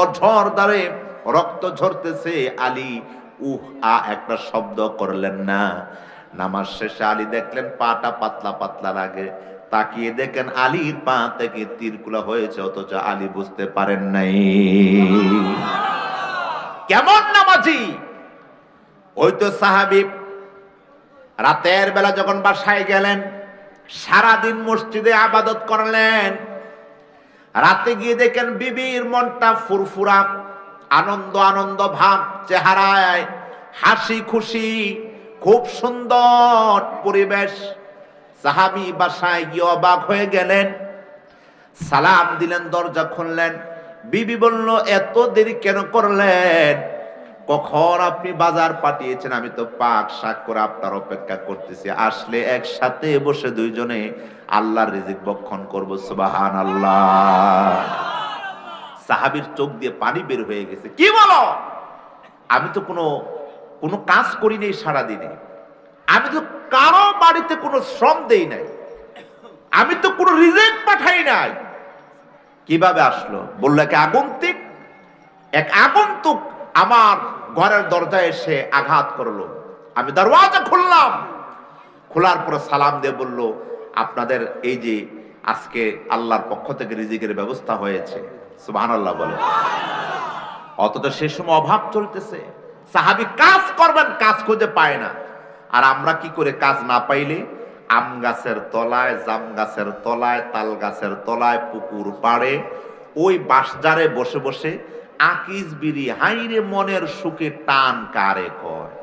[SPEAKER 1] অঝর দ্বারে রক্ত ঝরতেছে, আলী একটা শব্দ করলেন না। নামাজ শেষে আলী দেখলেন পাটা পাতলা পাতলা লাগে, তাকিয়ে দেখেন আলীর পা থেকে তীরকুলা হয়েছে, অথচ আলী বুঝতে পারেন নাই। কেমন নামাজি! ওই তো সাহাবী রাতের বেলা যখন বাসায় গেলেন, সারাদিন মসজিদে আবাদত করলেন, রাতে গিয়ে দেখেন বিবির মনটা ফুরফুরা, আনন্দ আনন্দ ভাব চেহারায়, হাসি খুশি, খুব সুন্দর পরিবেশ। সাহাবী বাসায় গিয়ে অবাক হয়ে গেলেন, সালাম দিলেন, দরজা খুললেন। বিবি বলল, এত দেরি কেন করলেন? কখন আপনি বাজার পাঠিয়েছেন? আমি তো পাক শাক করে আপনার অপেক্ষা করতেছি, আসলে একসাথে বসে দুইজনে আল্লাহর রিজিক ভক্ষণ করব। সুবহানাল্লাহ। সাহাবীর চোখ দিয়ে পানি বের হয়ে গেছে। কি বলো? আমি তো কোনো কাজ করি নাই সারাদিনে, আমি তো কারো বাড়িতে কোনো শ্রম দেই নাই, আমি তো কোনো রিজিক পাঠাই নাই, কিভাবে আসলো? বলল, এক আগন্তুক আমার ঘরের দরজায় এসে আঘাত করলো। আমি দরওয়াজা খুললাম, খোলার পরে সালাম দিয়ে বলল, আপনাদের এই যে আজকে আল্লাহর পক্ষ থেকে রিজিকের ব্যবস্থা হয়েছে। সুবহানাল্লাহ বলে। অথচ সে সময় অভাব চলতেছে, সাহাবী কাজ করবেন, কাজ খুঁজে পায় না। আর আমরা কি করে কাজ না পাইলে আম গাছের তলায়, জাম গাছের তলায়, তাল গাছের তলায়, পুকুর পাড়ে, ওই বাঁশঝাড়ে বসে বসে আকিস বিড়ি, হাইরে মনের সুখে টান কারে কয়।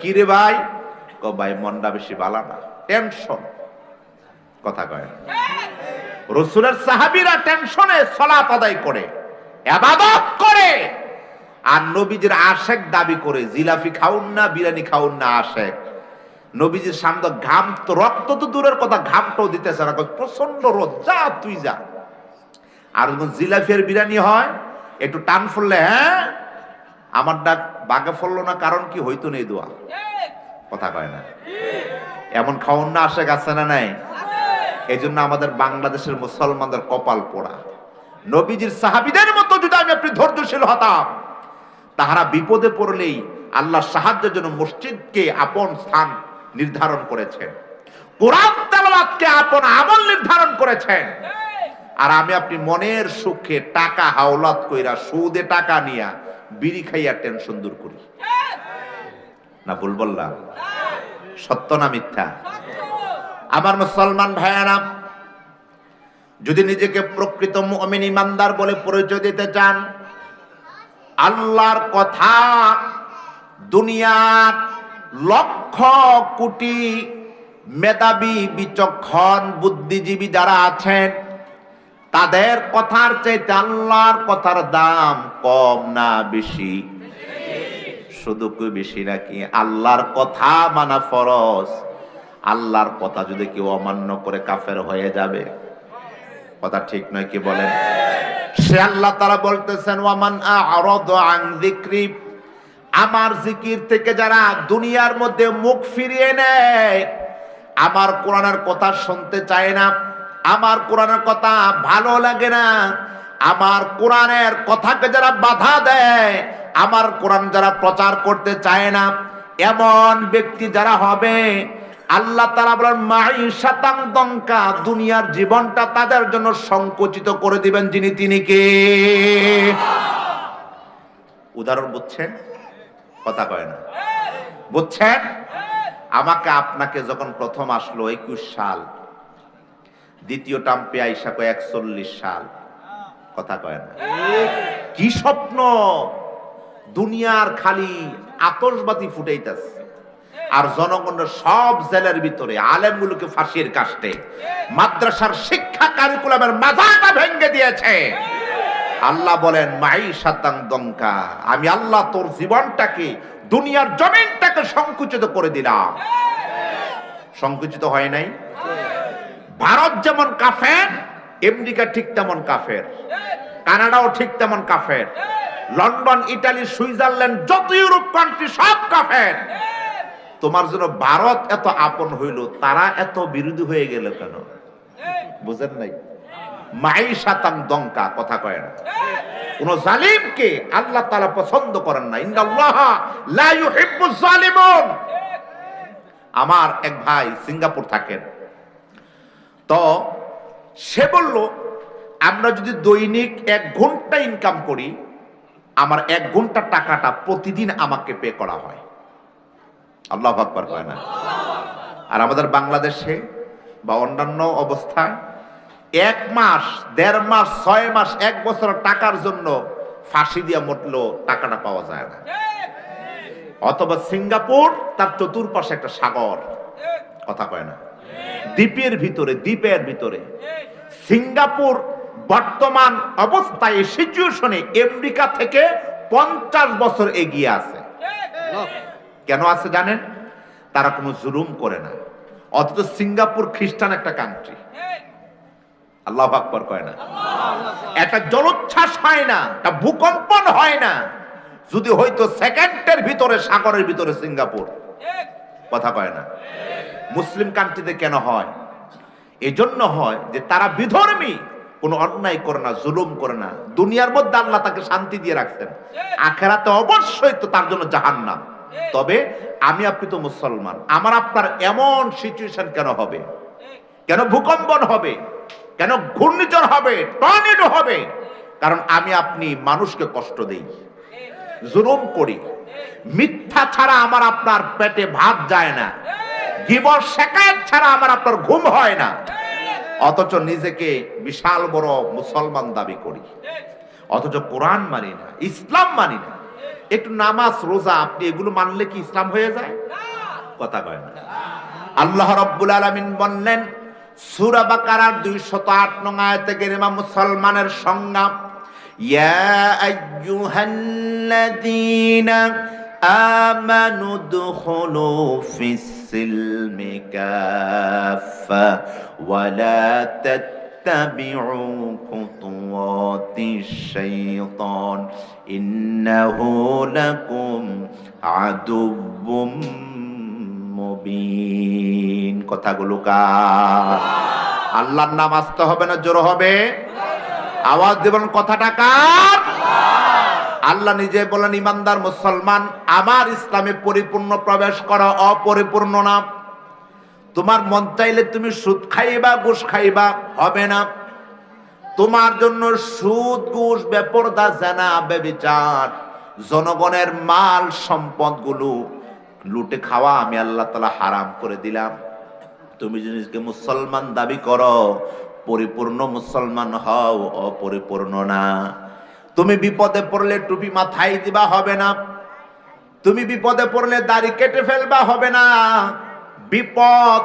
[SPEAKER 1] কি রে ভাই? ভাই মনটা বেশি ভালো না, টেনশন। কথা কয় রাসূলের সাহাবীরা টেনশনে সালাত আদায় করে, ইবাদত করে, আর নবীজির আশেক দাবি করে, জিলাফি খাউন না, বিরিয়ানি খাউন না, আশেক। নবীজির সামনে ঘাম তো, রক্ত তো দূরের কথা, ঘামটাও দিতেছে না, প্রচন্ড রোদ, যা তুই যা। আর যখন জিলাফি আর বিরিয়ানি হয়, একটু টান ফুললে, হ্যাঁ আমার ডাক বাগে ফললো না, কারণ কি? হইতো নেই দোয়া। কথা কয় না? এমন খাওন না আশেক আছে না নাই? এই জন্য আমাদের বাংলাদেশের মুসলমানদের কপাল পোড়া। নবীজির সাহাবীদের মতো যদি আমি আপনি ধৈর্যশীল হতাম, তাহারা বিপদে পড়লেই আল্লাহ সাহায্যের জন্য মসজিদকে আপন স্থান নির্ধারণ করেছেন, কোরআন তেলাওয়াতকে আপন আমল নির্ধারণ করেছেন। আর আমি আপনি মনের সুখে টাকা হাওলাত কইরা, সুদে টাকা নিয়া, বিড়ি খাইয়া টেনশন দূর করি না। ভুল বললাম? সত্য না মিথ্যা? আমার মুসলমান ভাইয়ারা, যদি নিজেকে প্রকৃত মুমিন ইমানদার বলে পরিচয় দিতে চান, আল্লাহর কথা দুনিয়ার লক্ষ কোটি মেধাবী, বিচক্ষণ, বুদ্ধিজীবী যারা আছেন, তাদের কথার চাইতে আল্লাহর কথার দাম কম না বেশি? শুধু কি বেশি নাকি? আল্লাহর কথা মানা ফরজ। আল্লাহর কথা যদি কেউ অমান্য করে কাফের হয়ে যাবে। কথা ঠিক নয় কি বলেন? সে আল্লাহ তাআলা বলতেছেন, ওয়ামান আ'রাদা আন যিকরি, আমার জিকির থেকে যারা দুনিয়ার মধ্যে মুখ ফিরিয়ে নেয়, আমার কোরআনের কথা শুনতে চায় না, আমার কোরআনের কথা ভালো লাগে না, আমার কোরআনের কথাকে যারা বাধা দেয়, আমার কোরআন যারা প্রচার করতে চায় না, এমন ব্যক্তি যারা হবে, আল্লাহ তাআলা বলেন মাঈশাতান দঙ্কা, দুনিয়ার জীবনটা তাদের জন্য সংকুচিত করে দিবেন। যিনি তিনি কে? উদাহরণ বুঝছেন? কথা কয় না? বুঝছেন? আমাকে আপনাকে যখন প্রথম আসলো 21 সাল, দ্বিতীয় টাম্পে আইসা কয় 41 সাল। কথা কয় না? কি স্বপ্ন! দুনিয়ার খালি আতশবাতি ফুটাইতেছে, আর জনগণের সব জেলের ভিতরে, আলেমগুলোকে ফাঁসির কাস্টে, মাদ্রাসার শিক্ষা কারিকুলামের মাজাটা ভেঙে দিয়েছে। আল্লাহ বলেন মাঈশাতান দঙ্কা, আমি আল্লাহ তোর জীবনটাকে, দুনিয়ার জমিনটাকে সংকুচিত করে দিলাম। সংকুচিত হয় নাই? ভারত যেমন কাফের, আমেরিকা ঠিক তেমন কাফের, কানাডাও ঠিক তেমন কাফের, লন্ডন, ইটালি, সুইজারল্যান্ড, যত ইউরোপ কান্ট্রি সব কাফের। তোমার জন্য ভারত এত আপন হইল, তারা এত বিরোধী হয়ে গেল কেন? বুঝেন নাই? মাঈশাতান দঙ্কা, কথা কয় না। কোন জালিমকে আল্লাহ তাআলা পছন্দ করেন না। ইন্নাল্লাহা লা ইউহিব্বুজ জালিমুন। আমার এক ভাই সিঙ্গাপুর থাকেন, তো সে বলল আমরা যদি দৈনিক 1 ঘন্টা ইনকাম করি, আমার 1 ঘন্টার টাকাটা প্রতিদিন আমাকে পে করা হয়। আল্লাহু আকবার কয় না। আর আমাদের বাংলাদেশে বা অন্যান্য অবস্থায় 1 মাস, 1.5 মাস, 6 মাস, 1 বছর টাকার জন্য ফাঁসি দিয়ে মরলেও টাকাটা পাওয়া যায় না। অথবা সিঙ্গাপুর, তার চতুর্পাশে একটা সাগর, কথা কয় না, দ্বীপের ভিতরে সিঙ্গাপুর বর্তমান অবস্থায় সিচুয়েশনে আমেরিকা থেকে 50 বছর এগিয়ে আছে। কেন আছে জানেন? তারা কোনো জুলুম করে না। অথচ সিঙ্গাপুর খ্রিস্টান একটা কান্ট্রি। আল্লাহু আকবার কয় না। একটা জলোচ্ছ্বাস হয় না, একটা ভূকম্পন হয় না। যদি হয়তো সেকেন্ডের ভিতরে সাগরের ভিতরে সিঙ্গাপুর, কথা কয় না। মুসলিম কান্ট্রিতে কেন হয়? এজন্য হয় যে তারা বিধর্মী, কোনো অন্যায় করে না, জুলুম করে না। দুনিয়ার মধ্যে আল্লাহ তাকে শান্তি দিয়ে রাখছেন, আখেরাতে অবশ্যই তো তার জন্য জাহান্নাম। তবে আমি আপনি তো মুসলমান, আমার আপনার এমন সিচুয়েশন কেন হবে? কেন ভূকম্পন হবে? কেন ঘূর্ণিঝড় হবে, টর্নেডো হবে? কারণ আমি আপনি মানুষকে কষ্ট দেই, জুলুম করি। মিথ্যা ছাড়া আমার আপনার পেটে ভাত যায় না, গীবত শিকায়ত ছাড়া আমার আপনার ঘুম হয় না। অথচ নিজেকে বিশাল বড় মুসলমান দাবি করি, অথচ কোরআন মানি না, ইসলাম মানি না। একটু নামাজ রোজা আপনি এগুলো মানলে কি ইসলাম হয়ে যায়? কথা কয় না। আল্লাহ রাব্বুল আলামিন বললেন সূরা বাকারার 208 নং আয়াতে গেরিমা মুসলমানের সংজ্ঞা, ইয়া আইয়ুহাল্লাযীনা আমানু দুখুলু ফিস-সিলমি কাফা ওয়া লা তাত্তাবিউ খুতুওয়াতিশ শাইতান ইন্নাহু লাকুম আদুউম মুবিন। কথাগুলো কার? আল্লাহর নাম আসতে হবে না জোর হবে? আওয়াজ দেবেন। কথাটা কার? আল্লাহ নিজে বলেন ইমানদার মুসলমান আমার ইসলামে পরিপূর্ণ প্রবেশ করা অপরিপূর্ণ না। তোমার মন চাইলে তুমি সুদ খাইবা, ঘুষ খাইবা, হবে না। তোমার জন্য সুদ, ঘুষ, বেপরদা, জিনা, ব্যভিচার, জনগণের মাল সম্পদ গুলো লুটে খাওয়া আমি আল্লাহ তাআলা হারাম করে দিলাম। তুমি যদি নিজেকে মুসলমান দাবি করো, পরিপূর্ণ মুসলমান হও, অপরিপূর্ণ না। তুমি বিপদে পড়লে টুপি মাথায় দিবা, হবে না। তুমি বিপদে পড়লে দাড়ি কেটে ফেলবা, হবে না। বিপদ